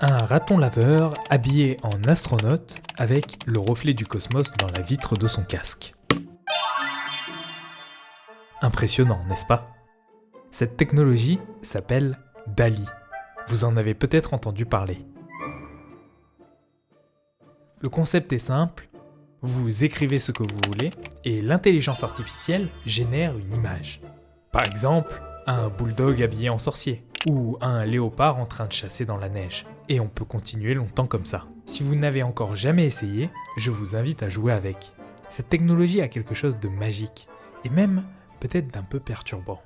Un raton laveur habillé en astronaute avec le reflet du cosmos dans la vitre de son casque. Impressionnant, n'est-ce pas? Cette technologie s'appelle DALL-E. Vous en avez peut-être entendu parler. Le concept est simple, vous écrivez ce que vous voulez et l'intelligence artificielle génère une image. Par exemple, un bulldog habillé en sorcier ou un léopard en train de chasser dans la neige. Et on peut continuer longtemps comme ça. Si vous n'avez encore jamais essayé, je vous invite à jouer avec. Cette technologie a quelque chose de magique et même peut-être d'un peu perturbant.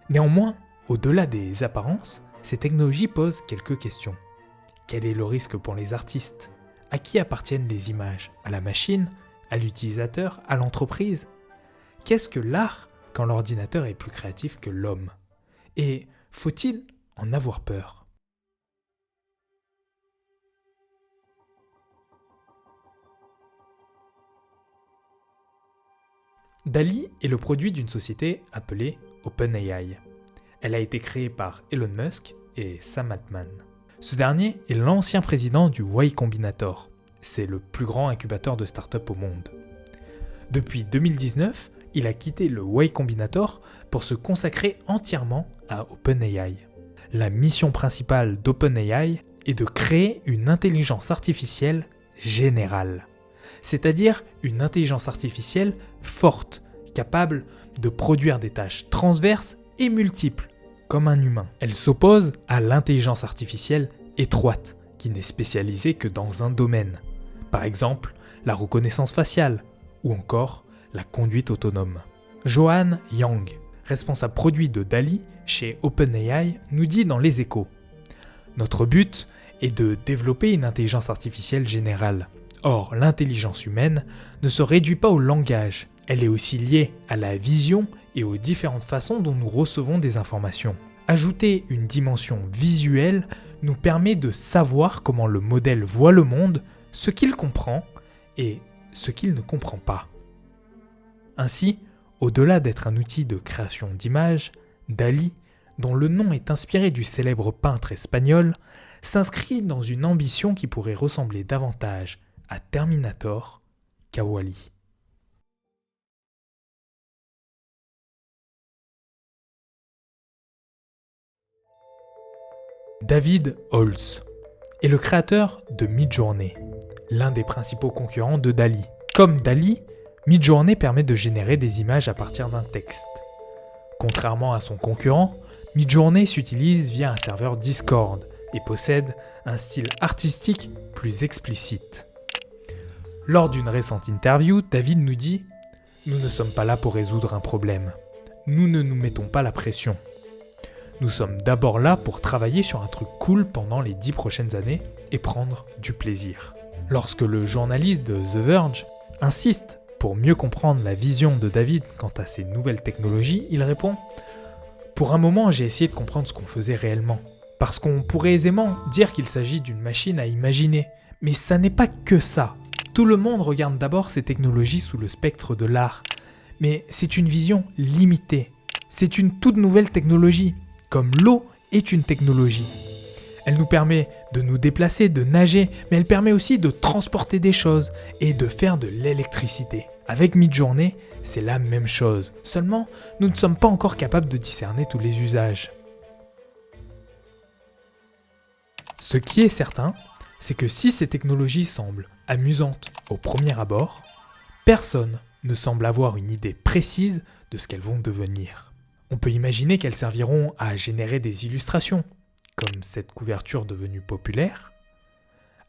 Néanmoins, au-delà des apparences, ces technologies posent quelques questions. Quel est le risque pour les artistes? À qui appartiennent les images? À la machine? À l'utilisateur? À l'entreprise? Qu'est-ce que l'art quand l'ordinateur est plus créatif que l'homme? Et faut-il en avoir peur? DALL-E est le produit d'une société appelée OpenAI. Elle a été créée par Elon Musk et Sam Altman. Ce dernier est l'ancien président du Y Combinator. C'est le plus grand incubateur de start-up au monde. Depuis 2019, il a quitté le Y Combinator pour se consacrer entièrement à OpenAI. La mission principale d'OpenAI est de créer une intelligence artificielle générale. C'est-à-dire une intelligence artificielle forte, capable de produire des tâches transverses et multiples, comme un humain. Elle s'oppose à l'intelligence artificielle étroite, qui n'est spécialisée que dans un domaine. Par exemple, la reconnaissance faciale, ou encore la conduite autonome. Johan Yang, responsable produit de DALL-E chez OpenAI, nous dit dans Les Échos: notre but est de développer une intelligence artificielle générale. Or, l'intelligence humaine ne se réduit pas au langage, elle est aussi liée à la vision et aux différentes façons dont nous recevons des informations. Ajouter une dimension visuelle nous permet de savoir comment le modèle voit le monde, ce qu'il comprend et ce qu'il ne comprend pas. Ainsi, au-delà d'être un outil de création d'images, DALL-E, dont le nom est inspiré du célèbre peintre espagnol, s'inscrit dans une ambition qui pourrait ressembler davantage à Terminator qu'à Wall-E. David Holtz est le créateur de Midjourney, l'un des principaux concurrents de DALL-E. Comme DALL-E, Midjourney permet de générer des images à partir d'un texte. Contrairement à son concurrent, Midjourney s'utilise via un serveur Discord et possède un style artistique plus explicite. Lors d'une récente interview, David nous dit « Nous ne sommes pas là pour résoudre un problème. Nous ne nous mettons pas la pression. Nous sommes d'abord là pour travailler sur un truc cool pendant les 10 prochaines années et prendre du plaisir. » Lorsque le journaliste de The Verge insiste pour mieux comprendre la vision de David quant à ces nouvelles technologies, il répond « Pour un moment, j'ai essayé de comprendre ce qu'on faisait réellement. Parce qu'on pourrait aisément dire qu'il s'agit d'une machine à imaginer. Mais ça n'est pas que ça. Tout le monde regarde d'abord ces technologies sous le spectre de l'art. Mais c'est une vision limitée. C'est une toute nouvelle technologie, comme l'eau est une technologie. Elle nous permet de nous déplacer, de nager, mais elle permet aussi de transporter des choses et de faire de l'électricité. Avec Midjourney, c'est la même chose. Seulement, nous ne sommes pas encore capables de discerner tous les usages. Ce qui est certain, c'est que si ces technologies semblent amusantes au premier abord, personne ne semble avoir une idée précise de ce qu'elles vont devenir. On peut imaginer qu'elles serviront à générer des illustrations, comme cette couverture devenue populaire,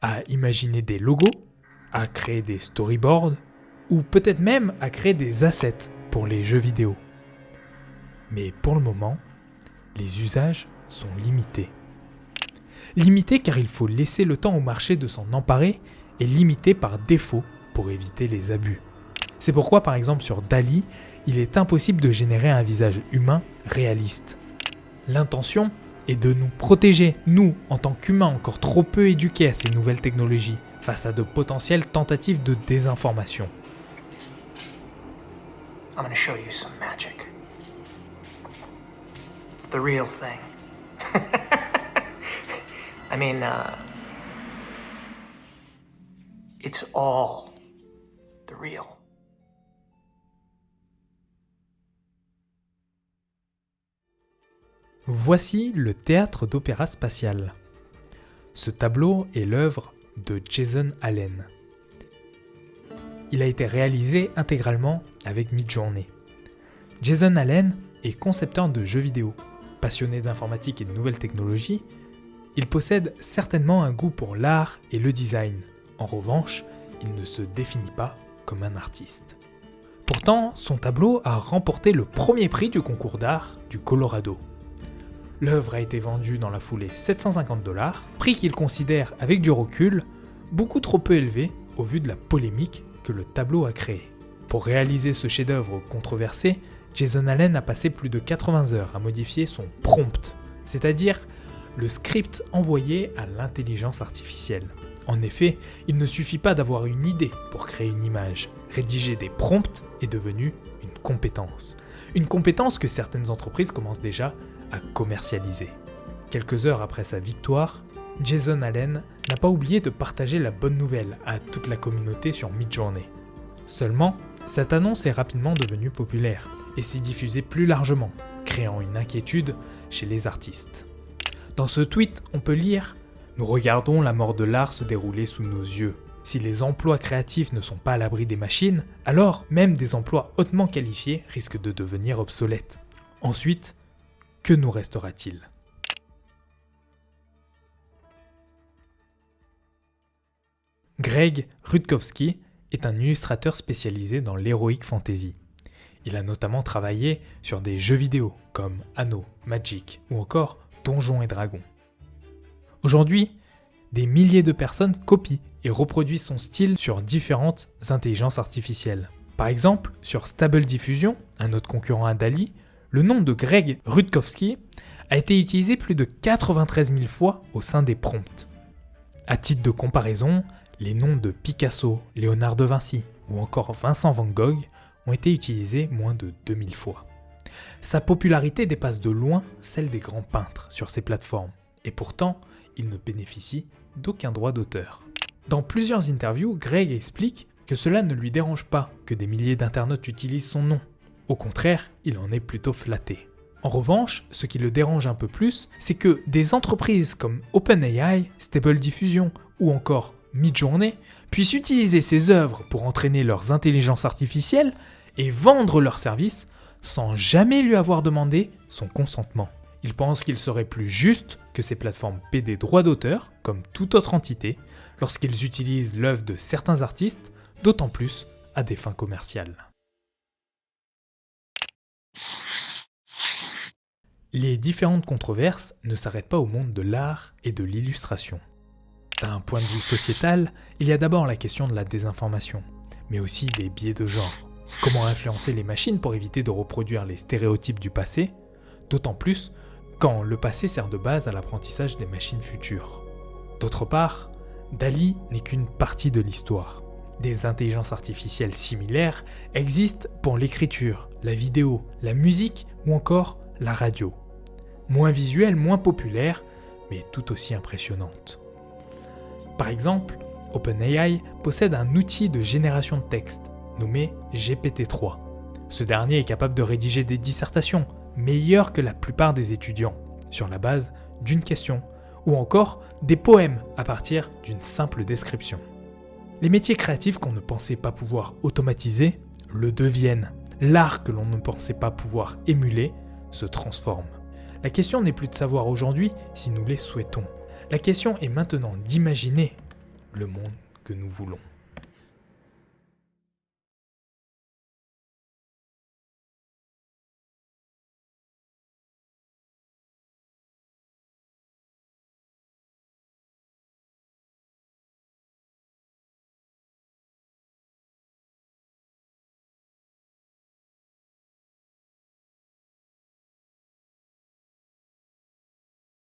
à imaginer des logos, à créer des storyboards, ou peut-être même à créer des assets pour les jeux vidéo. Mais pour le moment, les usages sont limités. Limité car il faut laisser le temps au marché de s'en emparer et limité par défaut pour éviter les abus. C'est pourquoi par exemple sur DALL-E, il est impossible de générer un visage humain réaliste. L'intention est de nous protéger, nous, en tant qu'humains encore trop peu éduqués à ces nouvelles technologies, face à de potentielles tentatives de désinformation. I'm gonna show you some magic. It's the real thing. I mean, It's all the real. Voici le théâtre d'opéra spatial. Ce tableau est l'œuvre de Jason Allen. Il a été réalisé intégralement avec Midjourney. Jason Allen est concepteur de jeux vidéo. Passionné d'informatique et de nouvelles technologies, il possède certainement un goût pour l'art et le design. En revanche, il ne se définit pas comme un artiste. Pourtant, son tableau a remporté le premier prix du concours d'art du Colorado. L'œuvre a été vendue dans la foulée $750, prix qu'il considère avec du recul beaucoup trop peu élevé au vu de la polémique que le tableau a créée. Pour réaliser ce chef-d'œuvre controversé, Jason Allen a passé plus de 80 heures à modifier son prompt, c'est-à-dire le script envoyé à l'intelligence artificielle. En effet, il ne suffit pas d'avoir une idée pour créer une image. Rédiger des prompts est devenu une compétence. Une compétence que certaines entreprises commencent déjà à commercialiser. Quelques heures après sa victoire, Jason Allen n'a pas oublié de partager la bonne nouvelle à toute la communauté sur Midjourney. Seulement, cette annonce est rapidement devenue populaire et s'est diffusée plus largement, créant une inquiétude chez les artistes. Dans ce tweet, on peut lire « Nous regardons la mort de l'art se dérouler sous nos yeux. Si les emplois créatifs ne sont pas à l'abri des machines, alors même des emplois hautement qualifiés risquent de devenir obsolètes. Ensuite, que nous restera-t-il » Greg Rutkowski est un illustrateur spécialisé dans l'heroic fantasy. Il a notamment travaillé sur des jeux vidéo comme Anno, Magic ou encore Donjons et Dragons. Aujourd'hui, des milliers de personnes copient et reproduisent son style sur différentes intelligences artificielles. Par exemple, sur Stable Diffusion, un autre concurrent à DALL-E, le nom de Greg Rutkowski a été utilisé plus de 93 000 fois au sein des prompts. À titre de comparaison, les noms de Picasso, Léonard de Vinci ou encore Vincent van Gogh ont été utilisés moins de 2000 fois. Sa popularité dépasse de loin celle des grands peintres sur ces plateformes, et pourtant, il ne bénéficie d'aucun droit d'auteur. Dans plusieurs interviews, Greg explique que cela ne lui dérange pas que des milliers d'internautes utilisent son nom. Au contraire, il en est plutôt flatté. En revanche, ce qui le dérange un peu plus, c'est que des entreprises comme OpenAI, Stable Diffusion ou encore Midjourney puissent utiliser ses œuvres pour entraîner leurs intelligences artificielles et vendre leurs services sans jamais lui avoir demandé son consentement. Il pense qu'il serait plus juste que ces plateformes paient des droits d'auteur, comme toute autre entité, lorsqu'ils utilisent l'œuvre de certains artistes, d'autant plus à des fins commerciales. Les différentes controverses ne s'arrêtent pas au monde de l'art et de l'illustration. D'un point de vue sociétal, il y a d'abord la question de la désinformation, mais aussi des biais de genre. Comment influencer les machines pour éviter de reproduire les stéréotypes du passé, d'autant plus quand le passé sert de base à l'apprentissage des machines futures. D'autre part, DALL-E n'est qu'une partie de l'histoire. Des intelligences artificielles similaires existent pour l'écriture, la vidéo, la musique ou encore la radio. Moins visuelles, moins populaires, mais tout aussi impressionnantes. Par exemple, OpenAI possède un outil de génération de texte nommé GPT-3. Ce dernier est capable de rédiger des dissertations meilleures que la plupart des étudiants, sur la base d'une question, ou encore des poèmes à partir d'une simple description. Les métiers créatifs qu'on ne pensait pas pouvoir automatiser le deviennent. L'art que l'on ne pensait pas pouvoir émuler se transforme. La question n'est plus de savoir aujourd'hui si nous les souhaitons. La question est maintenant d'imaginer le monde que nous voulons.